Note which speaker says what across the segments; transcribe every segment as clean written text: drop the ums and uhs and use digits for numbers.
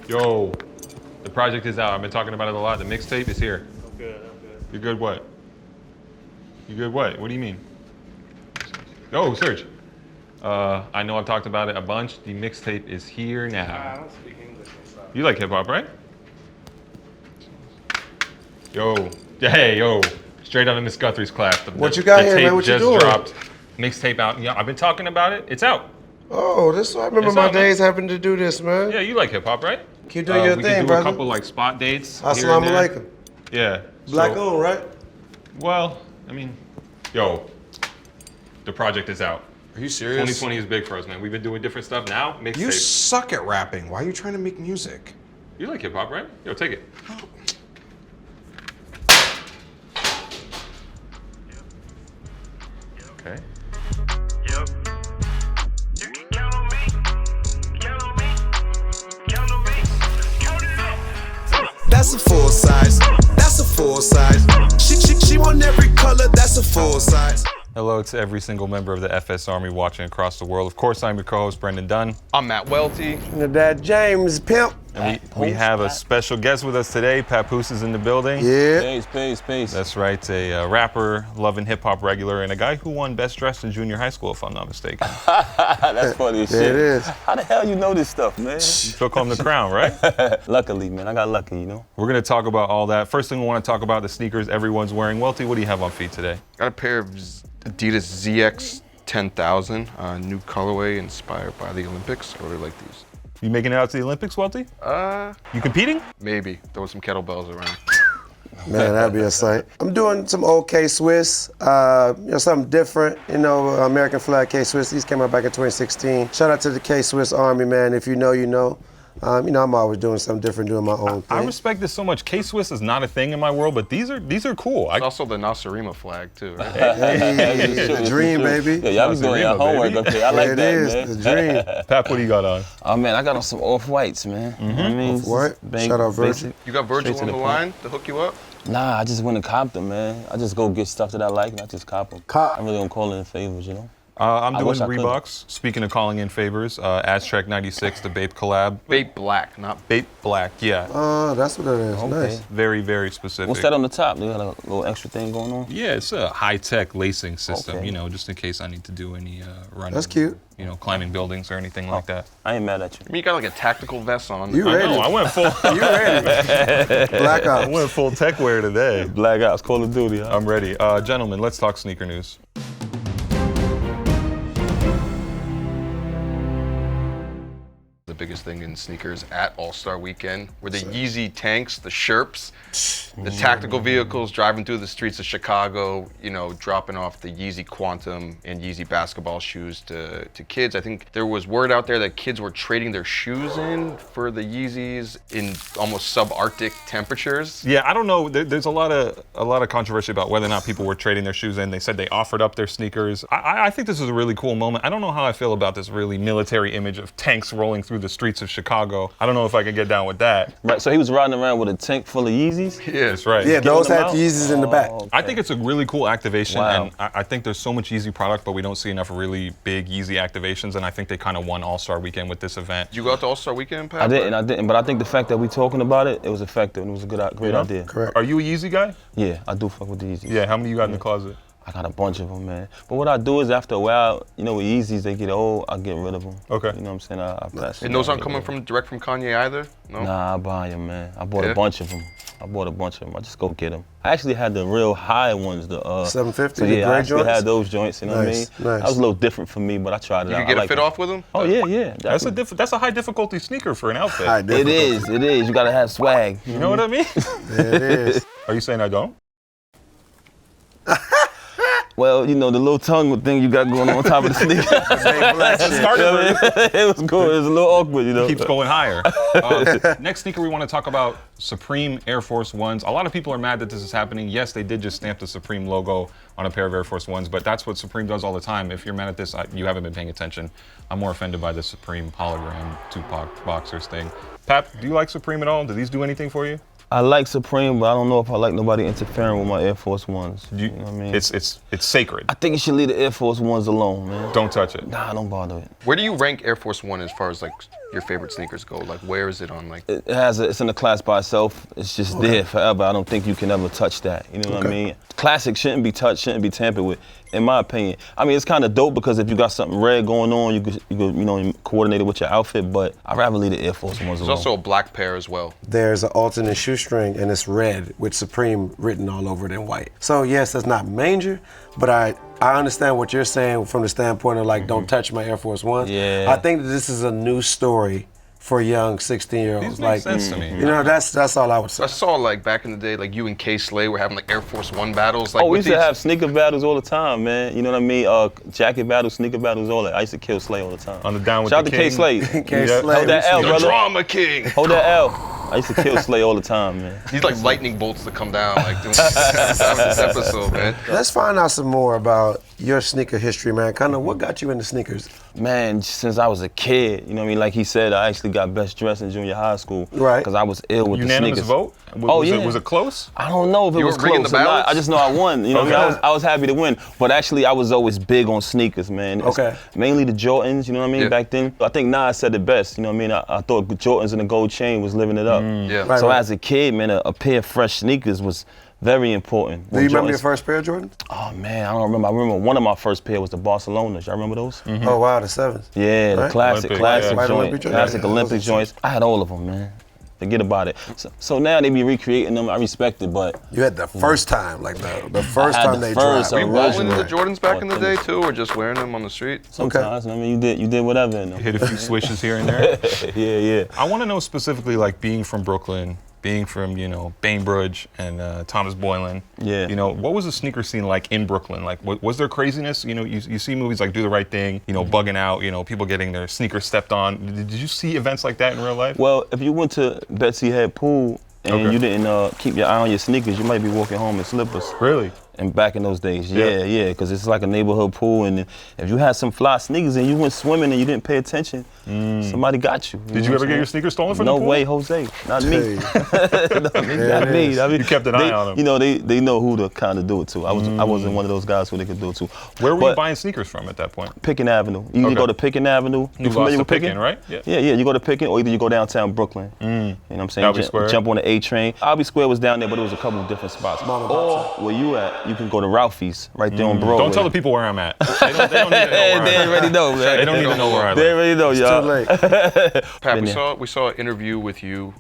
Speaker 1: Yo, the project is out. I've been talking about it a lot. The mixtape is here.
Speaker 2: I'm good.
Speaker 1: You're good what? You good what? What do you mean? Yo, Serge. I know I've talked about it a bunch. The mixtape is here now.
Speaker 2: I don't speak English and stuff.
Speaker 1: You like hip hop, right? Yo, hey, yo. Straight out of Miss Guthrie's class.
Speaker 3: What you got here,
Speaker 1: tape
Speaker 3: man? What you
Speaker 1: just
Speaker 3: doing?
Speaker 1: dropped. Mixtape out. Yeah, I've been talking about it. It's out.
Speaker 3: Oh, I remember
Speaker 1: It's
Speaker 3: my
Speaker 1: out, man.
Speaker 3: days having to do this, man.
Speaker 1: Yeah, you like hip hop, right?
Speaker 3: Keep doing your
Speaker 1: we
Speaker 3: thing,
Speaker 1: can do
Speaker 3: brother.
Speaker 1: a couple like spot dates. here
Speaker 3: Assalamu
Speaker 1: and there.
Speaker 3: alaikum.
Speaker 1: Yeah.
Speaker 3: Black
Speaker 1: so-
Speaker 3: on, right?
Speaker 1: Well, I mean, yo, the project is out.
Speaker 4: Are you serious?
Speaker 1: 2020 is big for us, man. We've been doing different stuff now.
Speaker 4: You
Speaker 1: Mixtape.
Speaker 4: suck at rapping. Why are you trying to make music?
Speaker 1: You like hip hop, right? Yo, take it. Okay.
Speaker 5: Yep. You can count on me. Count on me. Count on me. Count it up.
Speaker 6: That's a full size. That's a full size. She want every color. That's a full size.
Speaker 1: Hello to every single member of the FS Army watching across the world. Of course, I'm your co-host, Brendan Dunne.
Speaker 7: I'm Matt Welty.
Speaker 3: Trinidad James, pimp.
Speaker 1: And we have a special guest with us today. Papoose is in the building.
Speaker 3: Yeah.
Speaker 8: Peace.
Speaker 1: That's right, a rapper, loving hip hop regular, and a guy who won Best Dressed in junior high school, if I'm not mistaken.
Speaker 8: That's funny as
Speaker 3: There
Speaker 8: shit.
Speaker 3: it is.
Speaker 8: How the hell you know this stuff, man?
Speaker 1: You took home the crown, right?
Speaker 8: Luckily, man, I got lucky, you know?
Speaker 1: We're gonna talk about all that. First thing we want to talk about the sneakers everyone's wearing. Welty, what do you have on feet today?
Speaker 7: Got a pair of Adidas ZX 10,000, new colorway inspired by the Olympics. I really like these.
Speaker 1: You making it out to the Olympics, Welty? You competing?
Speaker 7: Maybe throw some kettlebells around.
Speaker 3: Man, that'd be a sight. I'm doing some old K-Swiss, something different. American flag K-Swiss. These came out back in 2016. Shout out to the K-Swiss Army, man. If you know, you know. I'm always doing something different, doing my own thing.
Speaker 1: I respect this so much. K-Swiss is not a thing in my world, but these are cool.
Speaker 7: It's also the Nasarima flag too, right?
Speaker 3: Hey, the dream, baby.
Speaker 8: Yeah, y'all be doing your
Speaker 1: Remy Ma,
Speaker 8: homework
Speaker 1: baby.
Speaker 8: up here. I like
Speaker 3: There
Speaker 8: that,
Speaker 3: it is,
Speaker 8: man.
Speaker 3: the dream.
Speaker 1: Pap, what do you got on?
Speaker 8: Oh, man, I got on some off-whites, man. You know what I mean?
Speaker 3: Off-white?
Speaker 8: Bang-
Speaker 3: Shout out Virgil.
Speaker 8: basic.
Speaker 7: You got Virgil
Speaker 8: Straight
Speaker 7: on
Speaker 8: to
Speaker 7: the
Speaker 8: the
Speaker 7: line to hook you up?
Speaker 8: Nah, I just went and copped them, man. I just go get stuff that I like and I just cop them. I really don't call it in favors, you know?
Speaker 1: I'm
Speaker 8: I
Speaker 1: doing
Speaker 8: wish I could've.
Speaker 1: Reeboks. Speaking of calling in favors, Aztrek 96, the Bape collab.
Speaker 7: Bape black, not
Speaker 1: Bape black, yeah.
Speaker 3: That's what it is.
Speaker 8: Okay.
Speaker 3: Nice.
Speaker 1: Very, very specific.
Speaker 8: What's that on the top? They got a little extra thing going on?
Speaker 1: Yeah, it's a high-tech lacing system,
Speaker 8: Okay.
Speaker 1: just in case I need to do any running.
Speaker 3: That's cute.
Speaker 1: Climbing buildings or anything like that.
Speaker 8: I ain't mad at you.
Speaker 7: I mean, you got like a tactical vest on.
Speaker 3: You
Speaker 1: I
Speaker 3: ready?
Speaker 1: know, I went full
Speaker 3: You ready? Black
Speaker 1: I
Speaker 3: Ops.
Speaker 1: went full tech wear today.
Speaker 8: Black Ops, Call of Duty, huh?
Speaker 1: I'm ready. Gentlemen, let's talk sneaker news.
Speaker 7: The biggest thing in sneakers at All-Star Weekend were the Yeezy tanks, the Sherps, the tactical vehicles driving through the streets of Chicago, dropping off the Yeezy Quantum and Yeezy basketball shoes to kids. I think there was word out there that kids were trading their shoes in for the Yeezys in almost subarctic temperatures.
Speaker 1: Yeah, I don't know. There's a lot of controversy about whether or not people were trading their shoes in. They said they offered up their sneakers. I think this is a really cool moment. I don't know how I feel about this really military image of tanks rolling through the streets of Chicago. I don't know if I can get down with that.
Speaker 8: Right, so he was riding around with a tank full of Yeezys?
Speaker 7: Yeah,
Speaker 1: That's right.
Speaker 3: Yeah, those
Speaker 8: them
Speaker 3: had
Speaker 8: out?
Speaker 3: Yeezys in the back.
Speaker 8: Oh,
Speaker 1: I think it's a really cool activation,
Speaker 8: Wow.
Speaker 1: and I think there's so much Yeezy product, but we don't see enough really big Yeezy activations, and I think they kind of won All-Star Weekend with this event.
Speaker 7: Did you go out to All-Star Weekend, Pat?
Speaker 8: I didn't, but I think the fact that we talking about it, it was effective and it was a great idea.
Speaker 3: Correct.
Speaker 1: Are you a Yeezy guy?
Speaker 8: Yeah, I do fuck with the Yeezys.
Speaker 1: Yeah, how many you got in the closet?
Speaker 8: I got a bunch of them, man. But what I do is after a while, with Yeezys, they get old, I get rid of them.
Speaker 1: Okay.
Speaker 8: You know what I'm saying? I pass them
Speaker 7: And those
Speaker 8: down,
Speaker 7: aren't
Speaker 8: get
Speaker 7: coming
Speaker 8: rid of
Speaker 7: direct from Kanye either? No?
Speaker 8: them. Nah, I buy them, man. I bought
Speaker 7: Yeah?
Speaker 8: a bunch of them. I just go get them. I actually had the real high ones, the
Speaker 3: 750,
Speaker 8: so
Speaker 3: the
Speaker 8: yeah,
Speaker 3: gray
Speaker 8: I actually
Speaker 3: joints?
Speaker 8: had those joints. You know what I mean?
Speaker 3: Nice, nice.
Speaker 8: That was a little different for me, but I tried it
Speaker 7: You
Speaker 8: out.
Speaker 7: could get
Speaker 8: I
Speaker 7: a
Speaker 8: like
Speaker 7: fit
Speaker 8: them.
Speaker 7: off with them?
Speaker 8: Oh yeah.
Speaker 1: That's a high difficulty sneaker for an outfit.
Speaker 3: High
Speaker 8: It
Speaker 3: difficulty.
Speaker 8: is. You gotta have swag.
Speaker 1: You know what I mean?
Speaker 3: There it is.
Speaker 1: Are you saying I don't?
Speaker 8: Well, the little tongue thing you got going on top of the sneaker. It was cool. It was a little awkward,
Speaker 1: Keeps going higher. Next sneaker we want to talk about, Supreme Air Force Ones. A lot of people are mad that this is happening. Yes, they did just stamp the Supreme logo on a pair of Air Force Ones, but that's what Supreme does all the time. If you're mad at this, you haven't been paying attention. I'm more offended by the Supreme hologram Tupac boxers thing. Pap, do you like Supreme at all? Do these do anything for you?
Speaker 8: I like Supreme, but I don't know if I like nobody interfering with my Air Force Ones. You know what I mean?
Speaker 1: It's sacred.
Speaker 8: I think you should leave the Air Force Ones alone, man.
Speaker 1: Don't touch it.
Speaker 8: Nah, don't bother it.
Speaker 7: Where do you rank Air Force One as far as like your favorite sneakers go? Like, where is it on, like?
Speaker 8: It's in a class by itself. It's just there forever. I don't think you can ever touch that. You know what I mean? Classic shouldn't be touched, shouldn't be tampered with, in my opinion. I mean, it's kind of dope because if you got something red going on, you could coordinate it with your outfit, but I'd rather leave the Air Force Ones alone.
Speaker 7: There's also a black pair as well.
Speaker 3: There's an alternate shoestring and it's red with Supreme written all over it in white. So yes, that's not major, but I understand what you're saying from the standpoint of like, don't touch my Air Force Ones.
Speaker 8: Yeah.
Speaker 3: I think that this is a new story for young 16-year-olds.
Speaker 1: These make sense to me.
Speaker 3: You know, that's all I would say.
Speaker 7: I saw like back in the day, like you and K Slay were having like Air Force One battles. Like,
Speaker 8: We used to have sneaker battles all the time, man. You know what I mean? Jacket battles, sneaker battles, all that. I used to kill Slay all the time.
Speaker 1: On the Down with
Speaker 8: Shout out
Speaker 1: the
Speaker 8: to K Slay.
Speaker 3: Slay.
Speaker 8: Hold that L,
Speaker 7: the
Speaker 8: brother.
Speaker 7: Drama King.
Speaker 8: Hold that L. I used to kill Slay all the time, man.
Speaker 7: These like lightning bolts that come down like doing this episode, man.
Speaker 3: Let's find out some more about your sneaker history, man. Kind of what got you into sneakers?
Speaker 8: Man, since I was a kid, you know what I mean? Like he said, I actually got best dressed in junior high school.
Speaker 3: Right.
Speaker 8: Because I was ill with
Speaker 1: Unanimous
Speaker 8: the sneakers.
Speaker 1: vote?
Speaker 8: Was
Speaker 1: it close?
Speaker 8: I don't know if it
Speaker 7: You
Speaker 8: was
Speaker 7: were ringing
Speaker 8: close
Speaker 7: the
Speaker 8: or not.
Speaker 7: ballots?
Speaker 8: I just know I won. You know what I mean? I was happy to win. But actually, I was always big on sneakers, man.
Speaker 3: Okay.
Speaker 8: Mainly the Jordans, you know what I mean,
Speaker 7: Yeah.
Speaker 8: back then. I think Nas said it best, you know what I mean? I thought Jordans and the gold chain was living it up.
Speaker 7: Yeah.
Speaker 3: Right,
Speaker 8: So
Speaker 3: right.
Speaker 8: as a kid, man, a pair of fresh sneakers was very important.
Speaker 3: Do you remember your first pair of Jordans?
Speaker 8: Oh, man, I don't remember. I remember one of my first pair was the Barcelonas. Y'all remember those?
Speaker 3: Oh wow, the sevens.
Speaker 8: Yeah, the
Speaker 3: Right.
Speaker 8: classic
Speaker 1: Olympic,
Speaker 8: classic
Speaker 1: yeah.
Speaker 3: White
Speaker 8: joint,
Speaker 3: Olympic joint.
Speaker 8: classic
Speaker 3: Yeah,
Speaker 8: Olympic
Speaker 3: those are
Speaker 8: joints. I had all of them, man. Forget about it. So now they be recreating them. I respect it, but
Speaker 3: You had the first time, like the first
Speaker 8: I had
Speaker 3: time
Speaker 8: the
Speaker 3: they
Speaker 8: first,
Speaker 3: dropped.
Speaker 7: Were you rolling
Speaker 8: Original.
Speaker 7: the Jordans back in the day too, or just wearing them on the street?
Speaker 8: sometimes I mean you did whatever in them.
Speaker 1: Hit a few swishes here and there.
Speaker 8: Yeah.
Speaker 1: I want to know specifically, like being from Brooklyn, being from, Bainbridge and Thomas Boylan.
Speaker 8: Yeah.
Speaker 1: What was the sneaker scene like in Brooklyn? Like, was there craziness? You see movies like Do the Right Thing, bugging out, people getting their sneakers stepped on. Did you see events like that in real life?
Speaker 8: Well, if you went to Betsy Head Pool and
Speaker 1: Okay.
Speaker 8: you didn't keep your eye on your sneakers, you might be walking home in slippers.
Speaker 1: Really?
Speaker 8: And back in those days,
Speaker 1: Yeah.
Speaker 8: yeah, because it's like a neighborhood pool, and if you had some fly sneakers and you went swimming and you didn't pay attention, somebody got you.
Speaker 1: Did you ever get your sneakers stolen from the
Speaker 8: No
Speaker 1: pool?
Speaker 8: way, Jose. Not me.
Speaker 3: Hey.
Speaker 8: Not me. I mean,
Speaker 1: You kept an eye on them.
Speaker 8: They know who to kind of do it to. I wasn't one of those guys who they could do it to.
Speaker 1: Where were you
Speaker 8: But
Speaker 1: buying sneakers from at that point?
Speaker 8: Pickin Avenue. You
Speaker 1: Okay.
Speaker 8: go to Pickin Avenue.
Speaker 1: New
Speaker 8: You familiar
Speaker 1: Boston
Speaker 8: with Pickin?
Speaker 1: Pickin, right? Yeah.
Speaker 8: Yeah. You go to Pickin, or either you go downtown Brooklyn. You know what I'm saying?
Speaker 1: Albee Square.
Speaker 8: Jump on the A train. Albee Square was down there, but it was a couple of different spots. Or where you at? You can go to Ralphie's right there on Broadway.
Speaker 1: Don't tell the people where I'm at. They don't need to know where I'm
Speaker 8: They
Speaker 1: at.
Speaker 8: already know, man.
Speaker 1: They don't need to know where I
Speaker 8: They
Speaker 1: live.
Speaker 8: already know, y'all.
Speaker 3: Too late.
Speaker 7: Pat,
Speaker 8: Been there.
Speaker 7: we saw an interview with you,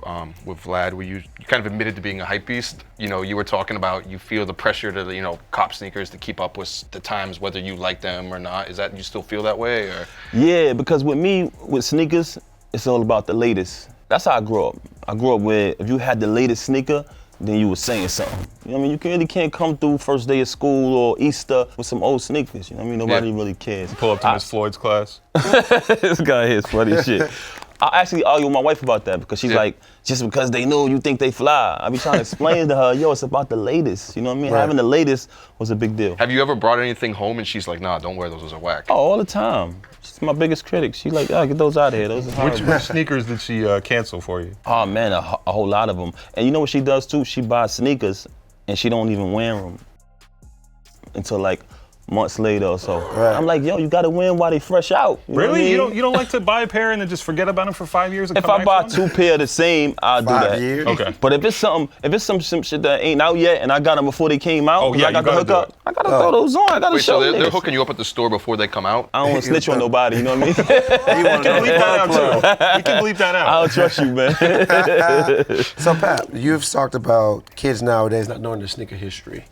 Speaker 7: with Vlad, where you kind of admitted to being a hype beast. You were talking about you feel the pressure to cop sneakers to keep up with the times, whether you like them or not. Is that you still feel that way, or?
Speaker 8: Yeah, because with me, with sneakers, it's all about the latest. That's how I grew up. I grew up where if you had the latest sneaker, then you were saying something. You know what I mean? You really can't come through first day of school or Easter with some old sneakers. You know what I mean? Nobody really cares.
Speaker 1: Pull up to Miss Floyd's class.
Speaker 8: This guy here is funny as shit. I actually argue with my wife about that because she's like, just because they know you think they fly. I be trying to explain to her, yo, it's about the latest. You know what I mean?
Speaker 3: Right.
Speaker 8: Having the latest was a big deal.
Speaker 7: Have you ever brought anything home and she's like, nah, don't wear those are whack?
Speaker 8: Oh, all the time. She's my biggest critic. She like, oh, get those out of here. Those are
Speaker 1: Which
Speaker 8: horrible.
Speaker 1: sneakers did she cancel for you?
Speaker 8: Oh man, a whole lot of them. And you know what she does too? She buys sneakers and she don't even wear them until like months later or so.
Speaker 3: Right.
Speaker 8: I'm like, yo, you gotta wear them while they fresh out. You know what I
Speaker 1: Really?
Speaker 8: mean?
Speaker 1: You don't like to buy a pair and then just forget about them for 5 years and
Speaker 8: If
Speaker 1: come
Speaker 8: I
Speaker 1: back
Speaker 8: buy
Speaker 1: to them?
Speaker 8: two pair of the same, I'll do
Speaker 3: 5
Speaker 8: that.
Speaker 3: years.
Speaker 1: Okay.
Speaker 8: But if it's some shit that ain't out yet and I got them before they came out,
Speaker 1: Oh,
Speaker 8: 'cause
Speaker 1: yeah,
Speaker 8: I got
Speaker 1: you
Speaker 8: the
Speaker 1: gotta do
Speaker 8: hookup,
Speaker 1: it.
Speaker 8: I gotta throw those on. I gotta
Speaker 7: Wait,
Speaker 8: show
Speaker 7: so they're
Speaker 8: niggas.
Speaker 7: hooking you up at the store before they come out?
Speaker 8: I don't want to snitch on nobody, you know what I mean?
Speaker 3: You wanna know
Speaker 1: Bleep that out
Speaker 3: the club.
Speaker 1: too. We can bleep that
Speaker 8: I
Speaker 1: out.
Speaker 8: don't trust you, man.
Speaker 3: So Pat, you've talked about kids nowadays not knowing their sneaker history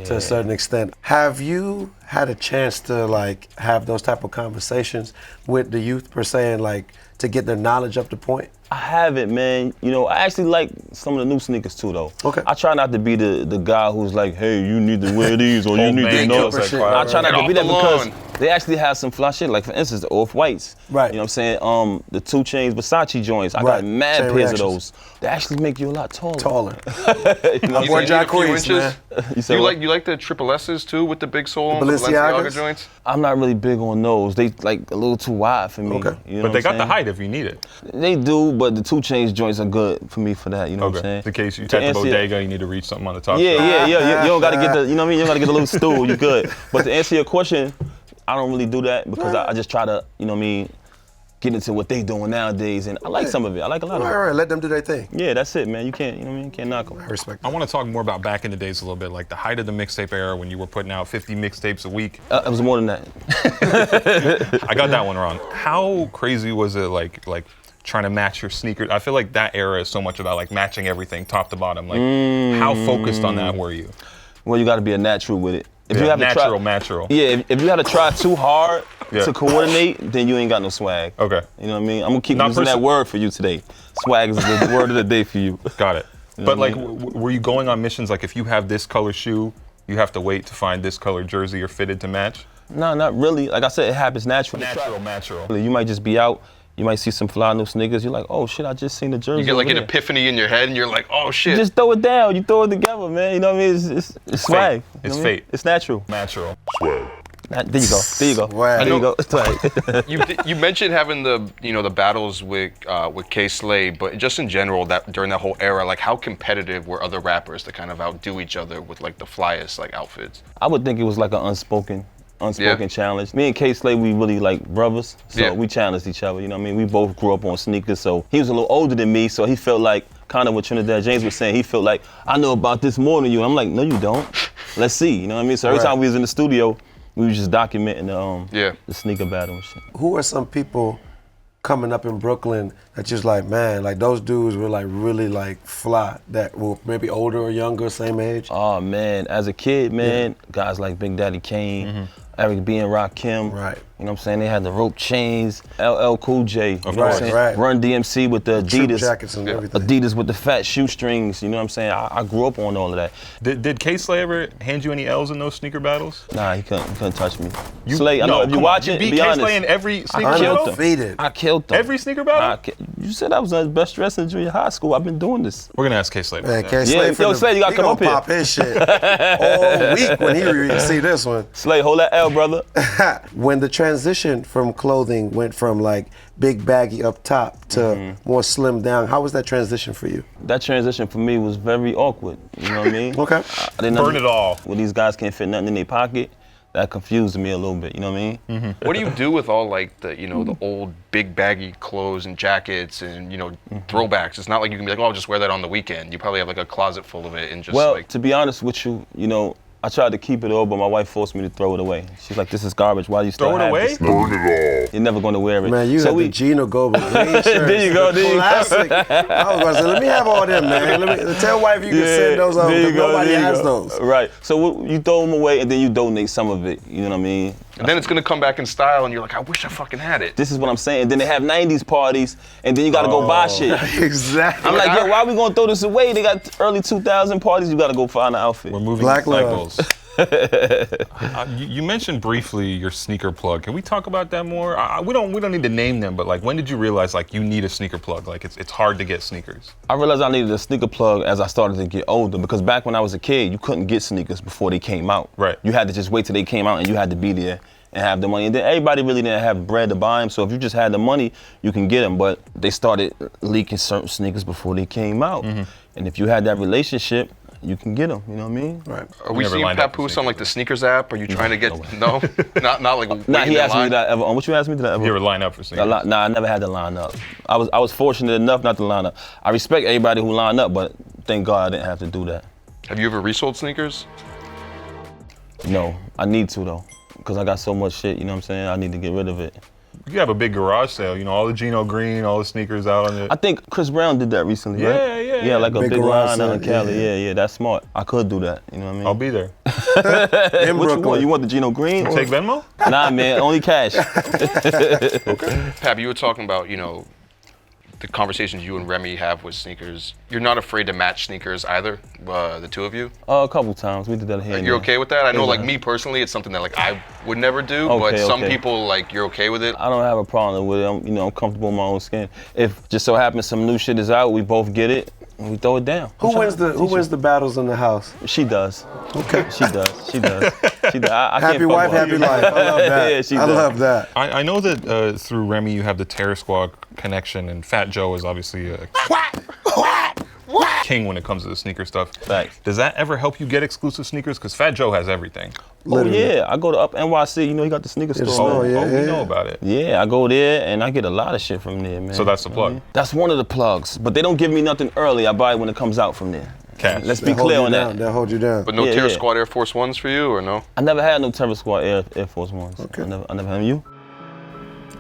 Speaker 3: to a certain extent. Have you had a chance to like have those type of conversations with the youth per se and like to get their knowledge up to point?
Speaker 8: I haven't, man. You know, I actually like some of the new sneakers too, though.
Speaker 3: Okay.
Speaker 8: I try not to be the guy who's like, hey, you need to wear these or you
Speaker 1: Old
Speaker 8: need
Speaker 1: man
Speaker 8: to know.
Speaker 3: Cooper shit,
Speaker 8: I try not
Speaker 7: Get
Speaker 8: to be
Speaker 7: off
Speaker 8: that
Speaker 7: the
Speaker 8: because
Speaker 7: lawn.
Speaker 8: they actually have some fly shit. Like for instance, the Off-Whites.
Speaker 3: Right.
Speaker 8: You know what I'm saying? The 2 Chainz Versace joints. I
Speaker 3: Right.
Speaker 8: got mad
Speaker 3: Chain
Speaker 8: pairs
Speaker 3: reactions.
Speaker 8: of those. They actually make you a lot taller.
Speaker 3: Taller.
Speaker 8: You know
Speaker 3: My
Speaker 8: what
Speaker 3: boy
Speaker 8: I'm saying?
Speaker 3: Jack
Speaker 7: a few
Speaker 3: Reese, man.
Speaker 8: You said
Speaker 7: You
Speaker 8: what?
Speaker 7: like the triple S's too with the big sole on the
Speaker 3: Balenciagas?
Speaker 7: Balenciaga joints?
Speaker 8: I'm not really big on those. They like a little too wide for me.
Speaker 3: Okay.
Speaker 8: You know
Speaker 1: But they
Speaker 8: what
Speaker 1: got
Speaker 8: I'm
Speaker 1: the
Speaker 8: saying?
Speaker 1: height if you need it.
Speaker 8: They do, but the 2 Chainz joints are good for me for that. You know what I'm saying?
Speaker 1: In case you
Speaker 8: To
Speaker 1: at the
Speaker 8: answer-
Speaker 1: bodega, you need to reach something on the top.
Speaker 8: Yeah,
Speaker 1: shelf.
Speaker 8: yeah. You don't gotta get the, you know what I mean? You don't gotta get the little stool. You good. But to answer your question, I don't really do that because I just try to, you know what I mean, get into what they doing nowadays. And I like some of it. I like a lot of it.
Speaker 3: All right, let them do their thing.
Speaker 8: Yeah, that's it, man. You can't, you know what I mean? You can't knock them.
Speaker 3: I respect
Speaker 1: I
Speaker 3: that.
Speaker 1: want to talk more about back in the days a little bit, like the height of the mixtape era when you were putting out 50 mixtapes a week.
Speaker 8: It was more than that.
Speaker 1: I got that one wrong. How crazy was it, like trying to match your sneakers? I feel like that era is so much about like matching everything top to bottom. Like, how focused on that were you?
Speaker 8: Well, you got to be a natural with it. If you have
Speaker 1: natural.
Speaker 8: Yeah, if you had to try too hard
Speaker 1: Yeah.
Speaker 8: to coordinate, then you ain't got no swag.
Speaker 1: Okay.
Speaker 8: You know what I mean? I'm gonna keep
Speaker 1: Not
Speaker 8: using that word for you today. Swag is the word of the day for you.
Speaker 1: Got it.
Speaker 8: know
Speaker 1: But
Speaker 8: what I
Speaker 1: like, were you going on missions? Like, if you have this color shoe, you have to wait to find this color jersey or fitted to match?
Speaker 8: No, not really. Like I said, it happens naturally.
Speaker 1: Natural.
Speaker 8: You might just be out. You might see some fly new sneakers. You're like, oh shit, I just seen the jersey.
Speaker 7: You get like
Speaker 8: over
Speaker 7: an
Speaker 8: there.
Speaker 7: epiphany in your head, and you're like, oh shit.
Speaker 8: You just throw it down. You throw it together, man. You know what I mean? It's swag.
Speaker 1: It's
Speaker 8: You know what I mean?
Speaker 1: fate.
Speaker 8: It's natural.
Speaker 1: Natural.
Speaker 8: There you go. There you go.
Speaker 3: Swag.
Speaker 8: There you go. Swag.
Speaker 7: You mentioned having the battles with K Slay, but just in general, that during that whole era, like how competitive were other rappers to kind of outdo each other with like the flyest like outfits?
Speaker 8: I would think it was like an unspoken challenge. Me and K Slay, we really like brothers, so we challenged each other. You know what I mean? We both grew up on sneakers, so he was a little older than me, so he felt like kind of what Trinidad James was saying. He felt like I know about this more than you. I'm like, no, you don't. Let's see. You know what I mean? So every time we was in the studio, we was just documenting the sneaker battle and shit.
Speaker 3: Who are some people coming up in Brooklyn that just like, man, like those dudes were like really like fly, that were maybe older or younger, same age?
Speaker 8: Oh man, as a kid, man, guys like Big Daddy Kane, Eric B and Rakim.
Speaker 3: Right.
Speaker 8: You know what I'm saying? They had the rope chains, LL Cool J. You know what I'm
Speaker 3: course.
Speaker 8: saying?
Speaker 3: Right.
Speaker 8: Run DMC with the
Speaker 3: Troop
Speaker 8: Adidas.
Speaker 3: jackets and everything.
Speaker 8: Adidas with the fat shoestrings. You know what I'm saying? I grew up on all of that.
Speaker 1: Did K Slay ever hand you any L's in those sneaker battles?
Speaker 8: Nah, he couldn't touch me. Slay, I know if you
Speaker 1: come on.
Speaker 8: watch
Speaker 1: You
Speaker 8: it,
Speaker 1: beat
Speaker 8: be
Speaker 1: K
Speaker 8: honest.
Speaker 1: Slay in every sneaker
Speaker 8: I killed
Speaker 1: battle?
Speaker 8: him.
Speaker 3: Undefeated.
Speaker 8: I killed them.
Speaker 1: Every sneaker battle?
Speaker 8: You said I was the best dresser in junior high school. I've been doing this.
Speaker 1: We're gonna ask K Slay.
Speaker 3: Man,
Speaker 1: about
Speaker 3: K
Speaker 1: that.
Speaker 3: Slay,
Speaker 8: yo, Slay, you gotta come up here.
Speaker 3: pop his shit all week when he see this one.
Speaker 8: Slay, hold that L, brother.
Speaker 3: When the transition from clothing went from like big baggy up top to more slim down, how was that transition for you?
Speaker 8: That transition for me was very awkward. You know what I mean?
Speaker 3: Okay.
Speaker 8: I didn't
Speaker 1: Burn it all.
Speaker 8: When these guys can't fit nothing in their pocket, that confused me a little bit. You know what I mean?
Speaker 7: What do you do with all like the the old big baggy clothes and jackets and throwbacks? It's not like you can be like, oh, I'll just wear that on the weekend. You probably have like a closet full of it and just
Speaker 8: Well,
Speaker 7: like.
Speaker 8: to be honest with you, I tried to keep it all, but my wife forced me to throw it away. She's like, this is garbage. Why do you still
Speaker 1: Throw it
Speaker 8: have
Speaker 1: away?
Speaker 8: this? Burn it all. You're never going to wear it.
Speaker 3: Man, you had the Gino Goldberg green shirts.
Speaker 8: There you go, there you go.
Speaker 3: Classic. I was going to say, let me have all them, man. Let me tell wife you can send those over,
Speaker 8: there you
Speaker 3: because
Speaker 8: go,
Speaker 3: nobody
Speaker 8: there you
Speaker 3: has
Speaker 8: go.
Speaker 3: those.
Speaker 8: Right. So you throw them away, and then you donate some of it. You know what I mean?
Speaker 7: And then it's gonna come back in style, and you're like, I wish I fucking had it.
Speaker 8: This is what I'm saying. And then they have 90s parties, and then you got to go buy shit.
Speaker 3: Exactly.
Speaker 8: I'm like, yo, why are we going to throw this away? They got early 2000 parties. You got to go find an outfit.
Speaker 1: We're moving
Speaker 3: Black
Speaker 1: in
Speaker 3: love.
Speaker 1: cycles. You mentioned briefly your sneaker plug. Can we talk about that more? We don't need to name them, but like, when did you realize like you need a sneaker plug? Like it's hard to get sneakers.
Speaker 8: I realized I needed a sneaker plug as I started to get older, because back when I was a kid, you couldn't get sneakers before they came out.
Speaker 1: Right.
Speaker 8: You had to just wait till they came out, and you had to be there and have the money. And then everybody really didn't have bread to buy them, so if you just had the money, you can get them. But they started leaking certain sneakers before they came out. And if you had that relationship, you can get them, you know what I mean?
Speaker 3: Right.
Speaker 7: Are we
Speaker 1: Never
Speaker 7: seeing
Speaker 1: lined up for
Speaker 7: Papoose on like the sneakers app? Are you trying to get no? Not like
Speaker 8: Nah,
Speaker 7: waiting
Speaker 8: he
Speaker 7: in
Speaker 8: asked me
Speaker 7: line?
Speaker 8: that ever. What you asked me? Did I ever?
Speaker 1: You ever line up for sneakers?
Speaker 8: Nah, I never had to line up. I was fortunate enough not to line up. I respect everybody who lined up, but thank God I didn't have to do that.
Speaker 7: Have you ever resold sneakers?
Speaker 8: No, I need to though, because I got so much shit, you know what I'm saying? I need to get rid of it.
Speaker 1: You have a big garage sale. All the Gino Green, all the sneakers out on it.
Speaker 8: I think Chris Brown did that recently, right?
Speaker 1: Yeah.
Speaker 8: Yeah, like a
Speaker 3: Big
Speaker 8: big
Speaker 3: garage
Speaker 8: line out in
Speaker 3: sale,
Speaker 8: Cali. Yeah, that's smart. I could do that, you know what I mean?
Speaker 1: I'll be there.
Speaker 3: In
Speaker 8: What you want?
Speaker 3: Brooklyn.
Speaker 8: You want the Gino Green?
Speaker 1: Take Venmo?
Speaker 8: Nah, man, only cash.
Speaker 7: Pap, you were talking about the conversations you and Remy have with sneakers. You're not afraid to match sneakers either, the two of you?
Speaker 8: A couple times, we did that here and
Speaker 7: You're
Speaker 8: there.
Speaker 7: okay with that? I know,
Speaker 8: Yeah.
Speaker 7: like me personally, it's something that like I would never do, but
Speaker 8: Okay,
Speaker 7: some
Speaker 8: okay.
Speaker 7: people like you're okay with it.
Speaker 8: I don't have a problem with it. I'm comfortable in my own skin. If just so happens some new shit is out, we both get it and we throw it down.
Speaker 3: Who wins the battles in the house?
Speaker 8: She does.
Speaker 3: Okay.
Speaker 8: She does. She does. She does. I can't
Speaker 3: Happy
Speaker 8: fuck
Speaker 3: wife,
Speaker 8: with her.
Speaker 3: happy life. I love that.
Speaker 8: Yeah, she
Speaker 3: I
Speaker 8: does.
Speaker 3: love that.
Speaker 1: I know that through Remy you have the Terror Squad connection, and Fat Joe is obviously a king when it comes to the sneaker stuff.
Speaker 8: Facts.
Speaker 1: Does that ever help you get exclusive sneakers? Because Fat Joe has everything.
Speaker 3: Literally.
Speaker 8: Oh yeah, I go to Up NYC. You know, he got the sneaker store.
Speaker 3: Oh, yeah,
Speaker 1: we
Speaker 3: yeah.
Speaker 1: know about it.
Speaker 8: Yeah, I go there and I get a lot of shit from there, man.
Speaker 1: So that's the plug.
Speaker 8: That's one of the plugs, but they don't give me nothing early. I buy it when it comes out from there.
Speaker 1: Cash.
Speaker 8: Let's be
Speaker 3: They'll hold
Speaker 8: clear
Speaker 3: you
Speaker 8: on
Speaker 3: down.
Speaker 8: that.
Speaker 3: They'll hold you down.
Speaker 7: But no
Speaker 8: Yeah,
Speaker 7: Terror
Speaker 8: yeah.
Speaker 7: Squad Air Force Ones for you, or no?
Speaker 8: I never had no Terror Squad Air Force Ones.
Speaker 3: Okay.
Speaker 8: I never had you.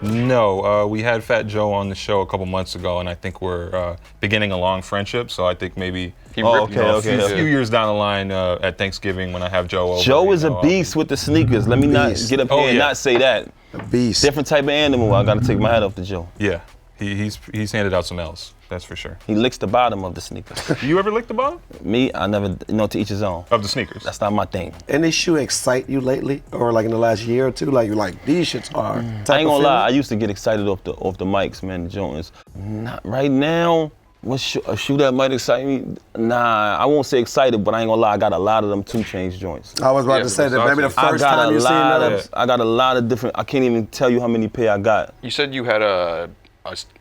Speaker 1: No, we had Fat Joe on the show a couple months ago, and I think we're beginning a long friendship. So I think maybe
Speaker 7: He
Speaker 8: Oh,
Speaker 7: ripped
Speaker 8: okay,
Speaker 7: you
Speaker 1: a
Speaker 7: off.
Speaker 1: few years down the line at Thanksgiving when I have Joe over.
Speaker 8: Joe
Speaker 1: you
Speaker 8: is a
Speaker 1: know,
Speaker 8: beast with the sneakers. Let me not
Speaker 3: Beast.
Speaker 8: get up
Speaker 1: Oh,
Speaker 8: here and
Speaker 1: yeah.
Speaker 8: not say that.
Speaker 3: A beast.
Speaker 8: Different type of animal. I gotta take my hat off to Joe.
Speaker 1: Yeah, he's handed out some L's. That's for sure.
Speaker 8: He licks the bottom of the sneakers.
Speaker 1: You ever licked the bottom
Speaker 8: Me, I never, to each his own.
Speaker 1: of the sneakers?
Speaker 8: That's not my thing.
Speaker 3: Any shoe excite you lately, or like in the last year or two? Like you're like, these shits are.
Speaker 8: I ain't gonna lie, I used to get excited off the mics, man, the Jones. Not right now. A shoe that might excite me? Nah, I won't say excited, but I ain't gonna lie, I got a lot of them 2 Chainz joints.
Speaker 3: I was about
Speaker 7: Yeah,
Speaker 3: to say that
Speaker 7: Versace.
Speaker 3: maybe the
Speaker 8: I
Speaker 3: first
Speaker 8: got
Speaker 3: time
Speaker 8: a
Speaker 3: you seen
Speaker 8: lot
Speaker 3: that.
Speaker 8: I got a lot of different, I can't even tell you how many pair I got.
Speaker 7: You said you had a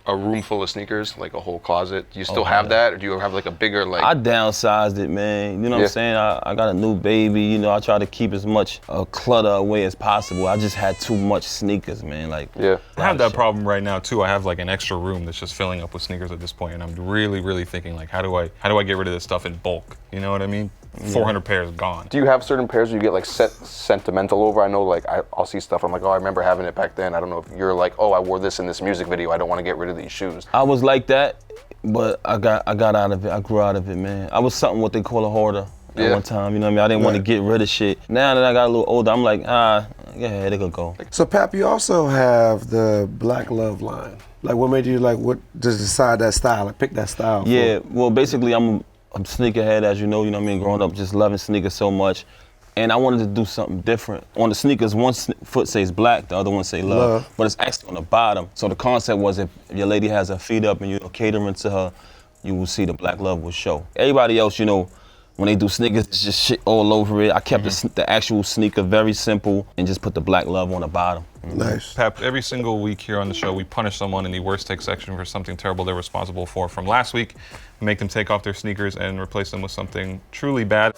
Speaker 7: room full of sneakers, like a whole closet. Do you still
Speaker 8: Oh,
Speaker 7: have
Speaker 8: yeah.
Speaker 7: that, or do you have like a bigger like?
Speaker 8: I downsized it, man. You know what
Speaker 7: Yeah.
Speaker 8: I'm saying? I got a new baby. You know, I try to keep as much clutter away as possible. I just had too much sneakers, man. Like,
Speaker 7: Yeah.
Speaker 1: I have that problem right now too. I have like an extra room that's just filling up with sneakers at this point, and I'm really, really thinking like, how do I get rid of this stuff in bulk? You know what I mean? 400 pairs gone.
Speaker 7: Do you have certain pairs where you get like sentimental over? I know like I'll see stuff. I'm like, oh, I remember having it back then. I don't know if you're like, oh, I wore this in this music video. I don't want to get rid of these shoes.
Speaker 8: I was like that, but I got out of it. I grew out of it, man. I was something what they call a hoarder at
Speaker 7: Yeah.
Speaker 8: one time. You know what I mean? I didn't want to get rid of shit. Now that I got a little older, I'm like, yeah, they could go.
Speaker 3: So Pap, you also have the Black Love line. Like, what made you like? What just decide that style? Like, pick that style. for?
Speaker 8: Yeah, well, basically, I'm sneakerhead, as you know what I mean? Growing up, just loving sneakers so much. And I wanted to do something different. On the sneakers, one foot says black, the other one say love. But it's actually on the bottom. So the concept was if your lady has her feet up and you're catering to her, you will see the black love will show. Everybody else, you know, when they do sneakers, it's just shit all over it. I kept the actual sneaker very simple and just put the black love on the bottom.
Speaker 3: Nice.
Speaker 1: Pep, every single week here on the show, we punish someone in the worst take section for something terrible they're responsible for. From last week, we make them take off their sneakers and replace them with something truly bad.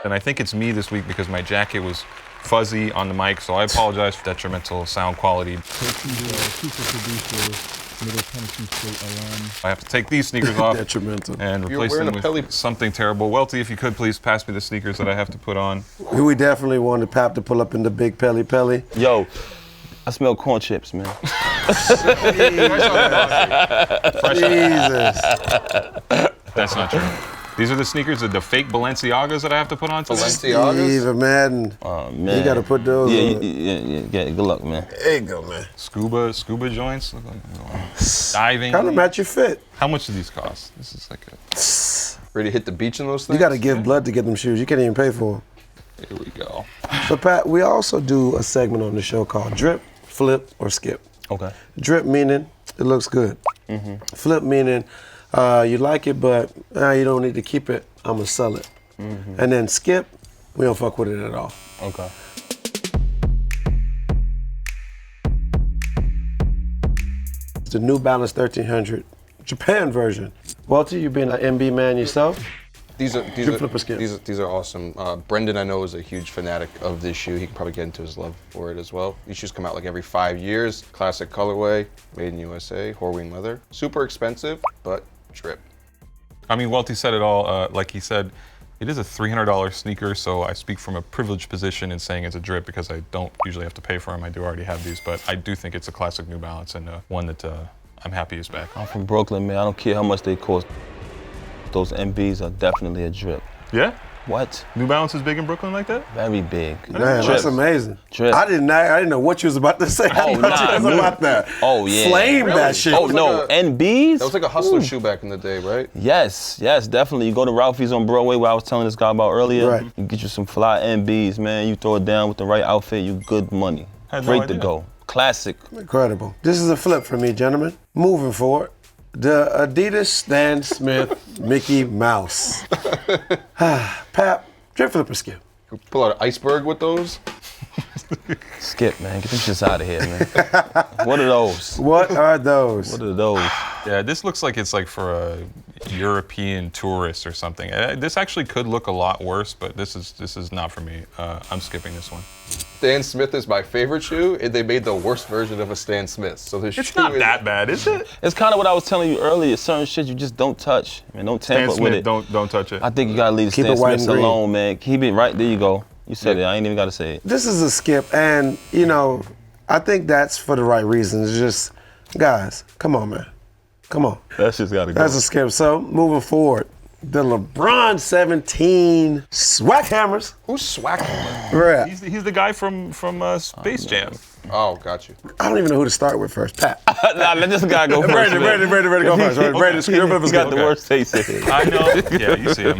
Speaker 1: And I think it's me this week because my jacket was fuzzy on the mic, so I apologize for detrimental sound quality. I have to take these sneakers off
Speaker 3: Detrimental.
Speaker 1: and
Speaker 7: You're
Speaker 1: replace
Speaker 7: wearing
Speaker 1: them
Speaker 7: a
Speaker 1: with
Speaker 7: Pelly-
Speaker 1: something terrible. Welty, if you could please pass me the sneakers that I have to put on.
Speaker 3: We definitely wanted Pap to pull up in the big Pelly Pelly.
Speaker 8: Yo, I smell corn chips, man.
Speaker 3: Jesus.
Speaker 1: That's not true. These are the sneakers, the fake Balenciagas that I have to put on today.
Speaker 7: Balenciagas?
Speaker 3: Steve Madden.
Speaker 8: Oh, man.
Speaker 3: You gotta put those
Speaker 8: Yeah,
Speaker 3: on.
Speaker 8: yeah, good luck, man.
Speaker 3: There you go, man.
Speaker 1: Scuba joints. Look like diving.
Speaker 3: Kind of match your fit.
Speaker 1: How much do these cost? This is like a,
Speaker 7: Ready to hit the beach in those things?
Speaker 3: You gotta give blood to get them shoes. You can't even pay for them.
Speaker 1: here we go.
Speaker 3: So Pat, we also do a segment on the show called Drip, Flip, or Skip.
Speaker 8: Okay.
Speaker 3: Drip meaning it looks good. Flip meaning you like it, but you don't need to keep it. I'ma sell it. And then skip, we don't fuck with it at all.
Speaker 8: Okay.
Speaker 3: It's the New Balance 1300 Japan version. Welty, you being an MB man yourself?
Speaker 7: These are
Speaker 3: flipper skip.
Speaker 7: these are awesome. Brendan, I know, is a huge fanatic of this shoe. He can probably get into his love for it as well. These shoes come out like every 5 years. Classic colorway, made in USA, Horween leather. Super expensive, but drip.
Speaker 1: I mean, Welty said it all. Like he said, it is a $300 sneaker, so I speak from a privileged position in saying it's a drip because I don't usually have to pay for them. I do already have these, but I do think it's a classic New Balance and one that I'm happy is back.
Speaker 8: I'm from Brooklyn, man. I don't care how much they cost. Those MBs are definitely a drip.
Speaker 1: Yeah?
Speaker 8: What?
Speaker 1: New Balance is big in Brooklyn like that?
Speaker 8: Very big.
Speaker 3: Man, that's amazing.
Speaker 8: Drip.
Speaker 3: I didn't know what you was about to say. I
Speaker 8: Oh,
Speaker 3: thought you
Speaker 8: nah,
Speaker 3: was
Speaker 8: man.
Speaker 3: about that.
Speaker 8: Oh, yeah.
Speaker 3: Flame
Speaker 7: Really?
Speaker 3: that shit.
Speaker 8: Oh,
Speaker 7: was
Speaker 8: no,
Speaker 7: like a-
Speaker 8: NBs?
Speaker 7: That was like a hustler shoe back in the day, right?
Speaker 8: Yes, definitely. You go to Ralphie's on Broadway, where I was telling this guy about earlier.
Speaker 3: Right.
Speaker 8: You get you some fly NBs, man. You throw it down with the right outfit, you good money.
Speaker 1: Had no
Speaker 8: Great to
Speaker 1: idea.
Speaker 8: go. Classic.
Speaker 3: Incredible. This is a flip for me, gentlemen. Moving forward, the Adidas Stan Smith Mickey Mouse. Pap, drip, flip, or skip?
Speaker 7: Pull out an iceberg with those.
Speaker 8: Skip, man. Get them shits out of here, man. What are those?
Speaker 3: What are those?
Speaker 8: What are those?
Speaker 1: Yeah, this looks like it's like for a European tourist or something. This actually could look a lot worse, but this is not for me. I'm skipping this one.
Speaker 7: Stan Smith is my favorite shoe, and they made the worst version of a Stan Smith. So this
Speaker 1: It's
Speaker 7: shoe
Speaker 1: not
Speaker 7: is
Speaker 1: that bad, is it?
Speaker 8: It's kind of what I was telling you earlier. Certain shit you just don't touch, man. Don't
Speaker 1: Stan
Speaker 8: tamper with
Speaker 1: Smith,
Speaker 8: it.
Speaker 1: don't touch it.
Speaker 8: I think you gotta leave
Speaker 3: Keep
Speaker 8: Stan
Speaker 3: it white and
Speaker 8: Smith
Speaker 3: green.
Speaker 8: alone, man. Keep it right there. You go. You said it. I ain't even gotta say it.
Speaker 3: This is a skip, and you know, I think that's for the right reasons. It's just, guys, come on, man. Come on.
Speaker 8: That shit's gotta go.
Speaker 3: That's a skip. So, moving forward, the LeBron 17 Swag Hammers.
Speaker 7: Who's Swackhammer?
Speaker 3: Right.
Speaker 1: He's the guy from Space Jam.
Speaker 7: Oh, got you.
Speaker 3: I don't even know who to start with first. Pat.
Speaker 8: Nah, let this guy go first.
Speaker 3: Brandon, go first. Brandon, skip up
Speaker 8: He's got the worst taste in it.
Speaker 1: I know. Yeah, you see him.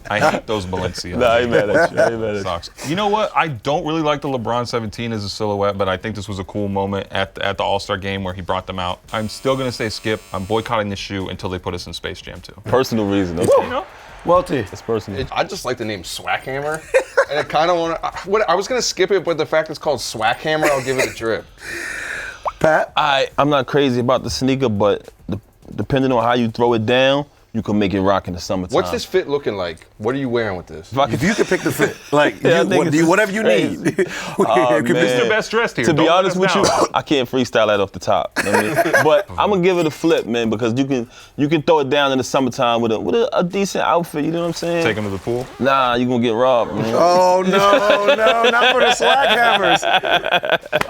Speaker 1: I hate those Balenciagas.
Speaker 8: Nah, I ain't mad at you. I ain't mad at you.
Speaker 1: Socks. You know what? I don't really like the LeBron 17 as a silhouette, but I think this was a cool moment at the All-Star game where he brought them out. I'm still gonna say skip. I'm boycotting this shoe until they put us in Space Jam 2.
Speaker 8: Personal reason. Okay.
Speaker 1: You know?
Speaker 3: Welty.
Speaker 8: It's personal.
Speaker 7: I just like the name Swackhammer, and I kind of want to. I was gonna skip it, but the fact it's called Swackhammer, I'll give it a drip.
Speaker 3: Pat.
Speaker 8: I'm not crazy about the sneaker, but depending on how you throw it down, you can make it rock in the summertime.
Speaker 7: What's this fit looking like? What are you wearing with this?
Speaker 3: If you could pick the fit, like,
Speaker 8: Yeah, I think it's
Speaker 3: whatever you
Speaker 8: crazy.
Speaker 3: need.
Speaker 8: Oh, man.
Speaker 1: Mr. Best Dressed here.
Speaker 8: To be
Speaker 1: Don't let
Speaker 8: honest
Speaker 1: us
Speaker 8: with you,
Speaker 1: down.
Speaker 8: I can't freestyle that off the top. You know what I mean? But I'm gonna give it a flip, man, because you can throw it down in the summertime with a decent outfit. You know what I'm saying?
Speaker 1: Take him to the pool.
Speaker 8: Nah, you gonna get robbed, man.
Speaker 3: Oh, no, not for the Swag Hammers.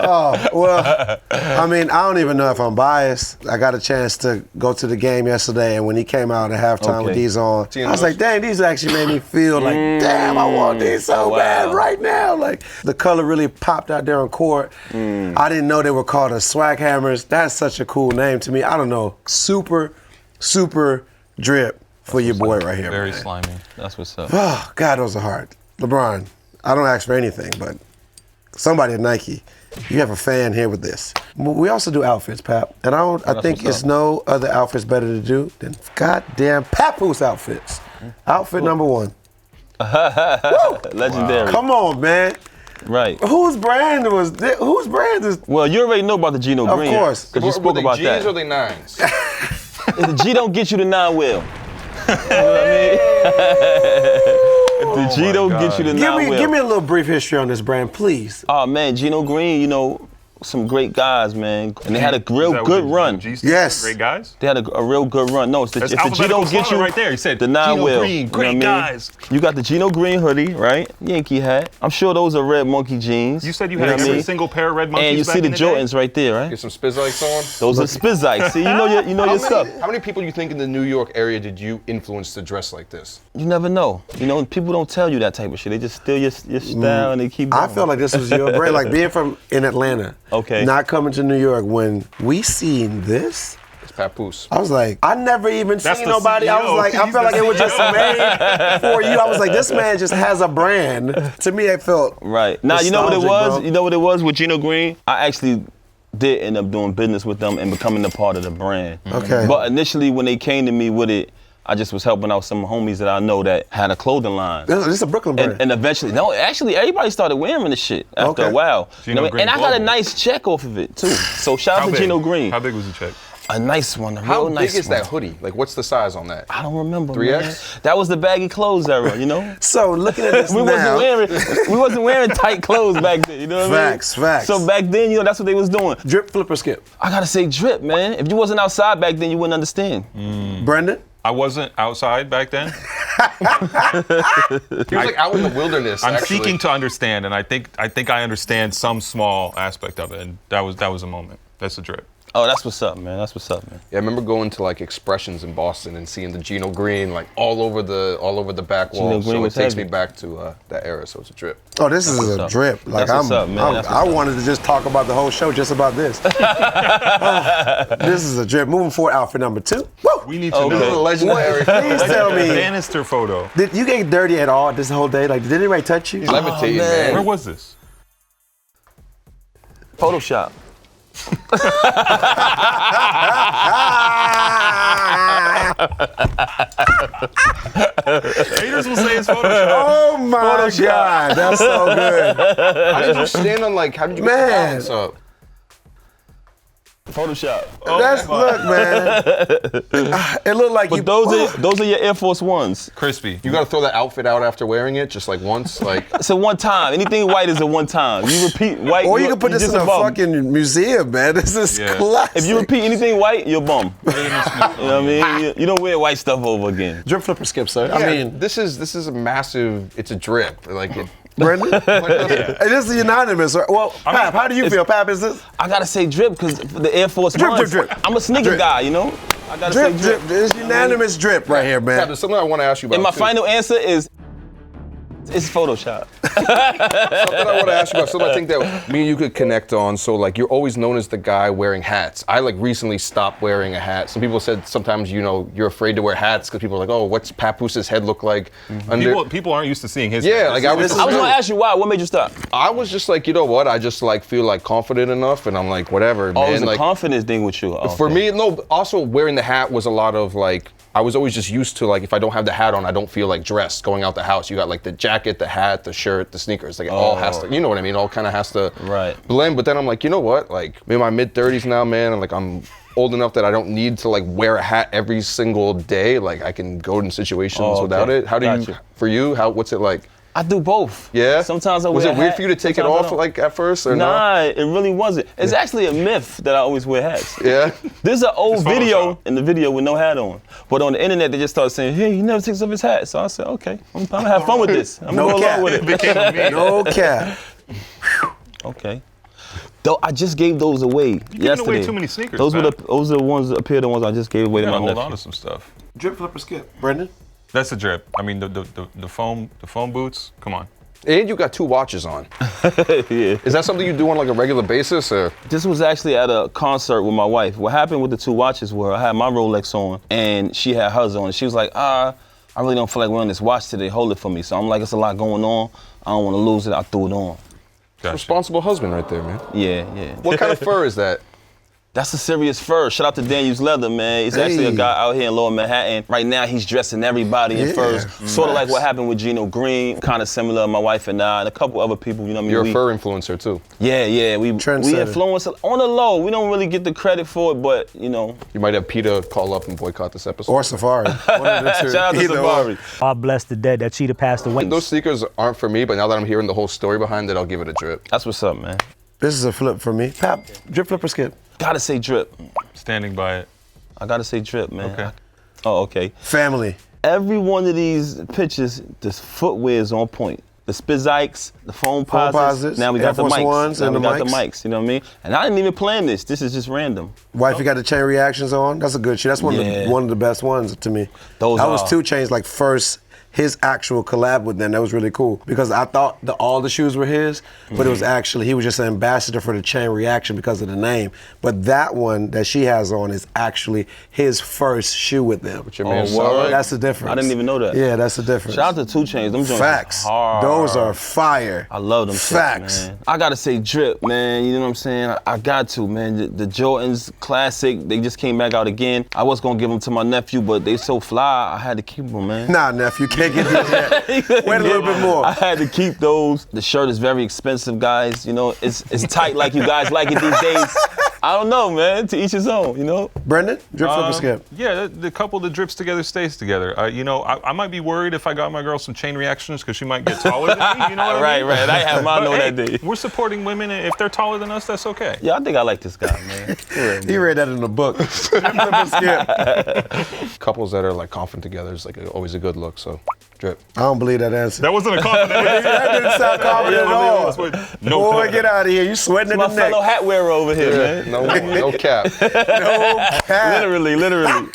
Speaker 3: Oh, well, I mean, I don't even know if I'm biased. I got a chance to go to the game yesterday, and when he came out at halftime with
Speaker 8: Okay.
Speaker 3: these on, I was like, dang, these actually made me feel like, damn, I want these so bad right now. Like, the color really popped out there on court. I didn't know they were called the Swag Hammers. That's such a cool name to me. I don't know. Super, super drip for your boy right here.
Speaker 1: Very
Speaker 3: man.
Speaker 1: slimy.
Speaker 8: That's what's up.
Speaker 3: Oh, God, those are hard. LeBron, I don't ask for anything, but somebody at Nike, you have a fan here with this. We also do outfits, Pap, and I think
Speaker 8: what's
Speaker 3: it's
Speaker 8: up.
Speaker 3: no other outfits better to do than goddamn Papoose outfits. Outfit number one.
Speaker 8: Legendary.
Speaker 3: Come on, man.
Speaker 8: Right.
Speaker 3: Whose brand was this? Whose brand is?
Speaker 8: Well, you already know about the Gino
Speaker 3: Of
Speaker 8: Green.
Speaker 3: course.
Speaker 8: Because you
Speaker 7: Were
Speaker 8: spoke
Speaker 7: they
Speaker 8: about
Speaker 7: G's
Speaker 8: that.
Speaker 7: or they nines?
Speaker 8: If the G don't get you the 9 will. You know what I mean? If the G don't get you the 9 will.
Speaker 3: Give me a little brief history on this brand, please.
Speaker 8: Oh man, Gino Green, you know, some great guys, man. And they had a
Speaker 1: Is
Speaker 8: real
Speaker 1: that what
Speaker 8: good
Speaker 1: the
Speaker 8: run.
Speaker 1: G stands for?
Speaker 3: Yes.
Speaker 1: Great guys.
Speaker 8: They had a real good run. No, it's the,
Speaker 1: That's
Speaker 8: if the G
Speaker 1: alphabetical
Speaker 8: don't get you
Speaker 1: follow right there. He said,
Speaker 8: the 9
Speaker 1: Gino
Speaker 8: will.
Speaker 1: Green,
Speaker 8: You know
Speaker 1: great
Speaker 8: what I mean?
Speaker 1: guys.
Speaker 8: You got the Gino Green hoodie, right? Yankee hat. I'm sure those are red monkey jeans.
Speaker 1: You said you
Speaker 8: know
Speaker 1: had
Speaker 8: what I
Speaker 1: every
Speaker 8: mean?
Speaker 1: single pair of red monkeys
Speaker 8: And you
Speaker 1: back
Speaker 8: see the
Speaker 1: in day?
Speaker 8: Jordans right there, right?
Speaker 7: Get some Spizikes on.
Speaker 8: Those are Spizikes. See, you know your stuff.
Speaker 7: How many people you think in the New York area did you influence to dress like this?
Speaker 8: You never know. You know, people don't tell you that type of shit. They just steal your style and they keep going.
Speaker 3: I felt like this was your brand, like being from in Atlanta.
Speaker 8: Okay.
Speaker 3: Not coming to New York when we seen this.
Speaker 7: It's Papoose.
Speaker 3: I was like, I never even
Speaker 1: That's
Speaker 3: seen
Speaker 1: the
Speaker 3: nobody. I was
Speaker 1: CEO.
Speaker 3: like, I
Speaker 1: He's
Speaker 3: felt
Speaker 1: the
Speaker 3: like it was just
Speaker 1: CEO.
Speaker 3: made for you. I was like, this man just has a brand. To me, it felt
Speaker 8: Right. Now, you know what it
Speaker 3: nostalgic,
Speaker 8: was?
Speaker 3: bro.
Speaker 8: You know what it was with Gino Green? I actually did end up doing business with them and becoming a part of the brand.
Speaker 3: Okay.
Speaker 8: But initially, when they came to me with it, I just was helping out some homies that I know that had a clothing line.
Speaker 3: This is a Brooklyn brand.
Speaker 8: And eventually, no, actually, everybody started wearing the shit after
Speaker 3: Okay.
Speaker 8: a while.
Speaker 1: Gino
Speaker 8: what I mean? And
Speaker 1: Green
Speaker 8: I got a
Speaker 1: Global.
Speaker 8: nice check off of it, too. So shout out to Gino Green.
Speaker 1: How big was the check?
Speaker 8: A nice one, a
Speaker 7: How
Speaker 8: real
Speaker 7: big
Speaker 8: nice
Speaker 7: is
Speaker 8: one.
Speaker 7: that hoodie? Like, what's the size on that?
Speaker 8: I don't remember,
Speaker 7: 3X?
Speaker 8: man. That was the baggy clothes era, you know?
Speaker 3: So looking at this
Speaker 8: we
Speaker 3: now,
Speaker 8: wasn't wearing tight clothes back then, you know what I mean?
Speaker 3: Facts.
Speaker 8: So back then, you know, that's what they was doing.
Speaker 3: drip, flip, or skip.
Speaker 8: I gotta say drip, man. If you wasn't outside back then, you wouldn't understand.
Speaker 3: Brendan?
Speaker 1: I wasn't outside back then.
Speaker 7: He was like out in the wilderness.
Speaker 1: I'm
Speaker 7: actually.
Speaker 1: seeking to understand, and I think I understand some small aspect of it, and that was a moment. That's a drip.
Speaker 8: Oh, that's what's up, man. That's what's up, man.
Speaker 7: Yeah, I remember going to like Expressions in Boston and seeing the Gino Green like all over the back
Speaker 8: Gino
Speaker 7: wall.
Speaker 8: Green
Speaker 7: So it
Speaker 8: was
Speaker 7: takes
Speaker 8: heavy.
Speaker 7: me back to that era. So it's a drip.
Speaker 3: Oh, this is
Speaker 8: what's
Speaker 3: a
Speaker 8: up.
Speaker 3: drip. Like
Speaker 8: That's what's up, man. That's
Speaker 3: I
Speaker 8: what's up.
Speaker 3: wanted to just talk about the whole show just about this. This is a drip. Moving forward, outfit number 2. Woo!
Speaker 1: We need to
Speaker 8: Okay.
Speaker 7: This is a
Speaker 1: know.
Speaker 7: legendary.
Speaker 3: Please tell me,
Speaker 1: Bannister photo.
Speaker 3: did you get dirty at all this whole day? Like, did anybody touch you?
Speaker 7: Levitating,
Speaker 8: man.
Speaker 1: Where
Speaker 7: man.
Speaker 1: was this?
Speaker 8: Photoshop.
Speaker 1: Haters will say it's Photoshop.
Speaker 3: Oh my God, that's so good.
Speaker 7: How did you stand on like? How did you get the
Speaker 3: Man.
Speaker 7: balance up?
Speaker 8: Photoshop.
Speaker 3: That's look, man. It looked like
Speaker 8: But
Speaker 3: you.
Speaker 8: those are your Air Force Ones.
Speaker 1: Crispy.
Speaker 7: You gotta throw that outfit out after wearing it, just like once, like.
Speaker 8: It's a one time. Anything white is a one time. You repeat white.
Speaker 3: Or you can put this
Speaker 8: just
Speaker 3: in a
Speaker 8: bum.
Speaker 3: fucking museum, man. This is classic.
Speaker 8: If you repeat anything white, you're a bum. You know what I mean? You don't wear white stuff over again.
Speaker 3: Drip flipper skip, sir.
Speaker 7: Yeah,
Speaker 3: I mean,
Speaker 7: this is a massive. It's a drip. Like it.
Speaker 3: Brendan? Hey, this is unanimous, right? Well, Pap, how do you feel? Pap, is this?
Speaker 8: I gotta say drip because the Air Force
Speaker 3: Drip,
Speaker 8: Ones.
Speaker 3: drip, drip.
Speaker 8: I'm a sneaker
Speaker 3: Drip.
Speaker 8: guy, you know. I gotta
Speaker 3: Drip,
Speaker 8: say drip.
Speaker 3: drip. It's unanimous drip right here,
Speaker 7: Yeah,
Speaker 3: man.
Speaker 7: there's something I want to ask you about.
Speaker 8: And my
Speaker 7: too.
Speaker 8: final answer is it's Photoshop.
Speaker 7: Something I want to ask you about. Something I think that me and you could connect on. So like you're always known as the guy wearing hats. I like recently stopped wearing a hat. Some people said sometimes you're afraid to wear hats because people are like, oh, what's Papoose's head look like? Under?
Speaker 1: People aren't used to seeing his.
Speaker 7: Yeah,
Speaker 1: head.
Speaker 7: like
Speaker 1: This
Speaker 7: I
Speaker 1: is-
Speaker 7: was.
Speaker 1: this
Speaker 8: I
Speaker 1: is
Speaker 8: was
Speaker 1: real.
Speaker 8: gonna ask you why. What made you stop?
Speaker 7: I was just like, you know what? I just like feel like confident enough, and I'm like, whatever,
Speaker 8: Oh, it
Speaker 7: man.
Speaker 8: was a
Speaker 7: Like
Speaker 8: confidence thing with you. Oh,
Speaker 7: for
Speaker 8: okay.
Speaker 7: me, no. Also, wearing the hat was a lot of like. I was always just used to like if I don't have the hat on, I don't feel like dressed going out the house. You got like the jacket, the hat, the shirt, the sneakers. Like it all has to, you know what I mean? All kind of has to blend. But then I'm like, you know what? Like I'm in my mid 30s now, man. And like I'm old enough that I don't need to like wear a hat every single day. Like I can go in situations without it. How do you? For you, what's it like?
Speaker 8: I do both.
Speaker 7: Yeah.
Speaker 8: Sometimes I wear
Speaker 7: Was
Speaker 8: a
Speaker 7: it weird
Speaker 8: hat,
Speaker 7: for you to take it
Speaker 8: sometimes I
Speaker 7: off
Speaker 8: don't.
Speaker 7: like at first or
Speaker 8: Nah, it really wasn't. It's actually a myth that I always wear hats.
Speaker 7: Yeah.
Speaker 8: There's an old
Speaker 1: It's
Speaker 8: video
Speaker 1: Photoshop.
Speaker 8: in the video with no hat on. But on the internet, they just started saying, hey, he never takes off his hat. So I said, okay, I'm gonna have fun with this. I'm
Speaker 3: No
Speaker 8: gonna go
Speaker 3: cap.
Speaker 8: along with it.
Speaker 3: No cap.
Speaker 8: Okay. Though I just gave those away
Speaker 1: giving
Speaker 8: yesterday.
Speaker 1: away too many sneakers,
Speaker 8: Those were
Speaker 1: man.
Speaker 8: those are the ones that appear the ones I just gave away to
Speaker 1: Yeah,
Speaker 8: my
Speaker 1: hold
Speaker 8: nephew.
Speaker 1: on to some stuff.
Speaker 3: Drip flipper skip. Brendan?
Speaker 1: That's a drip. I mean, the foam boots. Come on.
Speaker 7: And you got 2 watches on.
Speaker 8: Yeah.
Speaker 7: Is that something you do on like a regular basis or?
Speaker 8: This was actually at a concert with my wife. What happened with the 2 watches were I had my Rolex on and she had hers on. She was like, I really don't feel like wearing this watch today. Hold it for me. So I'm like, it's a lot going on. I don't want to lose it. I threw it on.
Speaker 1: Gotcha.
Speaker 7: Responsible husband right there, man.
Speaker 8: Yeah.
Speaker 7: What kind of fur is that?
Speaker 8: That's a serious fur. Shout out to Daniel's Leather, man. He's actually a
Speaker 3: Hey.
Speaker 8: guy out here in Lower Manhattan. Right now, he's dressing everybody in
Speaker 3: Yeah.
Speaker 8: furs. Sort of like what happened with Gino Green, kind of similar, my wife and I, and a couple other people, you know what I mean?
Speaker 7: You're
Speaker 8: We-
Speaker 7: a fur influencer too.
Speaker 8: Yeah, we
Speaker 3: Trendsetter.
Speaker 8: influence on the low. We don't really get the credit for it, but, you know.
Speaker 7: You might have PETA call up and boycott this episode.
Speaker 3: Or Safari. One of the two.
Speaker 8: Shout out to
Speaker 3: Either or.
Speaker 8: Safari.
Speaker 2: God bless the dead that Cheetah passed away.
Speaker 7: Those sneakers aren't for me, but now that I'm hearing the whole story behind it, I'll give it a drip.
Speaker 8: That's what's up, man.
Speaker 3: This is a flip for me. Pap, drip flipper skip.
Speaker 8: Gotta say drip.
Speaker 1: Standing by it.
Speaker 8: I gotta say drip, man.
Speaker 1: Okay.
Speaker 8: Oh, okay.
Speaker 3: Family.
Speaker 8: Every one of these pictures, this footwear is on point. The Spizikes, the foam posits. Now we
Speaker 3: Air
Speaker 8: got the
Speaker 3: Force
Speaker 8: mics.
Speaker 3: Ones
Speaker 8: Now
Speaker 3: and
Speaker 8: we
Speaker 3: the
Speaker 8: got the
Speaker 3: mics.
Speaker 8: mics, you know what I mean? And I didn't even plan this. This is just random.
Speaker 3: Wife, you got the chain reactions on. That's a good shit. That's one of the best ones to me.
Speaker 8: Those
Speaker 3: that was
Speaker 8: are.
Speaker 3: 2 Chainz like first his actual collab with them. That was really cool because I thought all the shoes were his, but it was actually he was just an ambassador for the chain reaction because of the name. But that one that she has on is actually his first shoe with them.
Speaker 7: But your man
Speaker 8: word.
Speaker 7: saw it.
Speaker 3: That's the difference.
Speaker 8: I didn't even know that.
Speaker 3: Yeah, that's the difference.
Speaker 8: Shout out to 2 Chainz. Them joints
Speaker 3: Facts.
Speaker 8: is hard.
Speaker 3: Those are fire.
Speaker 8: I love them
Speaker 3: Facts.
Speaker 8: shits, man. I gotta say drip, man. You know what I'm saying? I got to, man. The Jordans classic, they just came back out again. I was gonna give them to my nephew, but they so fly, I had to keep them, man.
Speaker 3: Nah, nephew, can't get these yet. Wait a little bit more.
Speaker 8: I had to keep those. The shirt is very expensive, guys. You know, it's tight like you guys like it these days. I don't know, man. To each his own, you know?
Speaker 3: Brendan, drip flipper skip.
Speaker 1: Yeah, the couple that drips together stays together. You know, I might be worried if I got my girl some chain reactions because she might get taller than me. You know what I mean?
Speaker 8: Right. I had mine
Speaker 1: But,
Speaker 8: on
Speaker 1: hey,
Speaker 8: that day.
Speaker 1: We're supporting women, and if they're taller than us, that's okay.
Speaker 8: Yeah, I think I like this guy, man.
Speaker 3: He read that in the book. Drip flipper skip.
Speaker 7: Couples that are like confident together is like always a good look. So drip.
Speaker 3: I don't believe that answer.
Speaker 1: That wasn't a compliment.
Speaker 3: That didn't sound confident at all.
Speaker 1: No
Speaker 3: Boy,
Speaker 1: comment.
Speaker 3: get out of here. You sweating in
Speaker 8: My
Speaker 3: the neck.
Speaker 8: fellow hat wearer over here, man.
Speaker 7: No cap.
Speaker 3: No cap.
Speaker 8: Literally.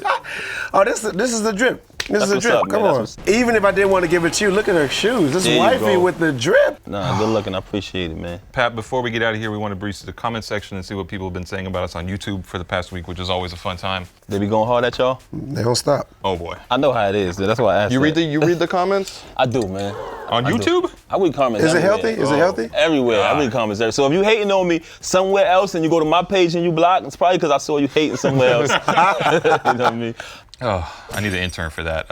Speaker 3: Oh, this is the drip. This is a
Speaker 8: what's
Speaker 3: drip.
Speaker 8: up,
Speaker 3: Come
Speaker 8: man.
Speaker 3: on.
Speaker 8: That's
Speaker 3: Even if I didn't want to give it to you, look at her shoes. This
Speaker 8: There you
Speaker 3: wifey
Speaker 8: go.
Speaker 3: with the drip.
Speaker 8: Nah, good looking. I appreciate it, man.
Speaker 1: Pat, before we get out of here, we want to breeze to the comment section and see what people have been saying about us on YouTube for the past week, which is always a fun time.
Speaker 8: They be going hard at y'all?
Speaker 3: They don't stop.
Speaker 1: Oh boy.
Speaker 8: I know how it is. That's why I asked.
Speaker 7: You read
Speaker 8: that.
Speaker 7: the comments?
Speaker 8: I do, man.
Speaker 1: On
Speaker 8: I do.
Speaker 1: YouTube?
Speaker 8: I read comments.
Speaker 3: Is it
Speaker 8: everywhere.
Speaker 3: healthy? Is it healthy?
Speaker 8: Everywhere. I read comments there. So if you hating on me somewhere else and you go to my page and you block, it's probably because I saw you hating somewhere else. You know what I mean?
Speaker 1: Oh, I need an intern for that.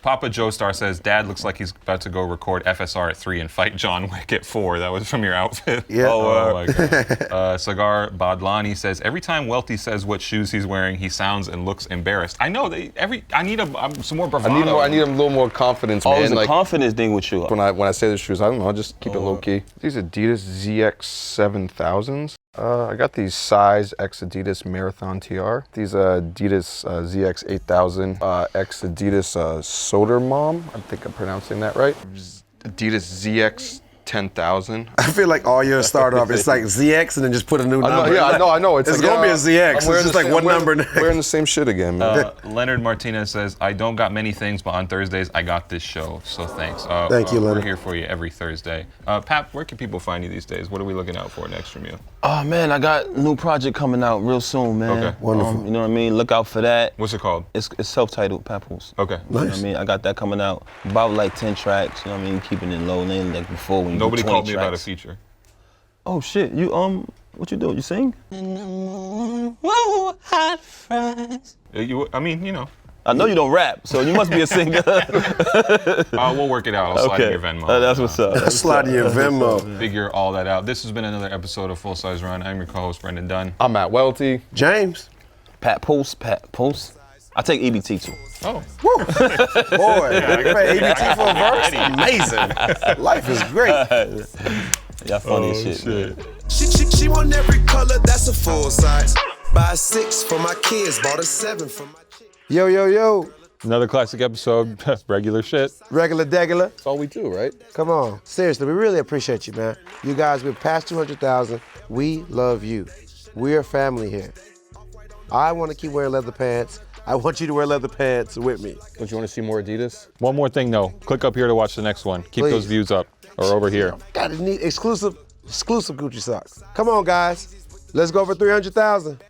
Speaker 1: Papa Joestar says, Dad looks like he's about to go record FSR at 3 and fight John Wick at 4. That was from your outfit.
Speaker 3: Yeah.
Speaker 1: Oh my God. Cigar Badlani says, every time Welty says what shoes he's wearing, he sounds and looks embarrassed. I know. I need some more bravado.
Speaker 7: I need a little more confidence,
Speaker 8: Oh,
Speaker 7: man.
Speaker 8: it's a
Speaker 7: Like,
Speaker 8: confidence thing with you.
Speaker 7: when I say the shoes, I don't know, I'll just keep it low key. These Adidas ZX 7000s. I got these size X Adidas Marathon TR. These Adidas ZX 8000 X Adidas Soder Mom. I think I'm pronouncing that right. Adidas ZX 10,000.
Speaker 3: I feel like all your start off, it's like ZX and then just put a new number.
Speaker 7: I know.
Speaker 3: It's gonna be a ZX. It's just like one number.
Speaker 7: Wearing the same shit again, man.
Speaker 1: Leonard Martinez says, I don't got many things, but on Thursdays, I got this show. So thanks.
Speaker 3: Thank you, Leonard.
Speaker 1: We're here for you every Thursday. Pap, where can people find you these days? What are we looking out for next from you?
Speaker 8: Oh man, I got a new project coming out real soon, man.
Speaker 1: Okay.
Speaker 3: Wonderful.
Speaker 8: You know what I mean? Look out for that.
Speaker 1: What's it called?
Speaker 8: It's self-titled, Papoose.
Speaker 1: Okay.
Speaker 8: You know what
Speaker 3: Nice.
Speaker 8: I mean? I got that coming out. About like 10 tracks, you know what I mean? Keeping it low, and like before when you
Speaker 1: Nobody
Speaker 8: do 20
Speaker 1: called me about a
Speaker 8: tracks.
Speaker 1: feature.
Speaker 8: Oh shit, you what you do? You sing?
Speaker 1: I mean, you know.
Speaker 8: I know you don't rap, so you must be a singer.
Speaker 1: We'll work it out. I'll slide in your Venmo.
Speaker 8: That's what's up.
Speaker 3: Slide in your Venmo.
Speaker 1: Figure all that out. This has been another episode of Full Size Run. I'm your co-host, Brendan Dunne.
Speaker 7: I'm at Welty.
Speaker 3: James.
Speaker 8: Papoose. I take EBT too.
Speaker 1: Oh.
Speaker 3: Boy, ABT for a verse? Amazing. Life is great.
Speaker 8: Y'all funny as shit, man.
Speaker 6: She want every color, that's a full size. Buy a 6 for my kids, bought a 7 for my chick.
Speaker 3: Yo.
Speaker 1: Another classic episode. Regular shit.
Speaker 3: Regular degular.
Speaker 7: That's all we do, right?
Speaker 3: Come on. Seriously, we really appreciate you, man. You guys, we're past 200,000. We love you. We're family here. I want to keep wearing leather pants. I want you to wear leather pants with me.
Speaker 7: Don't you want to see more Adidas?
Speaker 1: One more thing, though. Click up here to watch the next one. Keep
Speaker 3: Please.
Speaker 1: those views up. Or over here.
Speaker 3: Got to need exclusive Gucci socks. Come on, guys. Let's go for 300,000.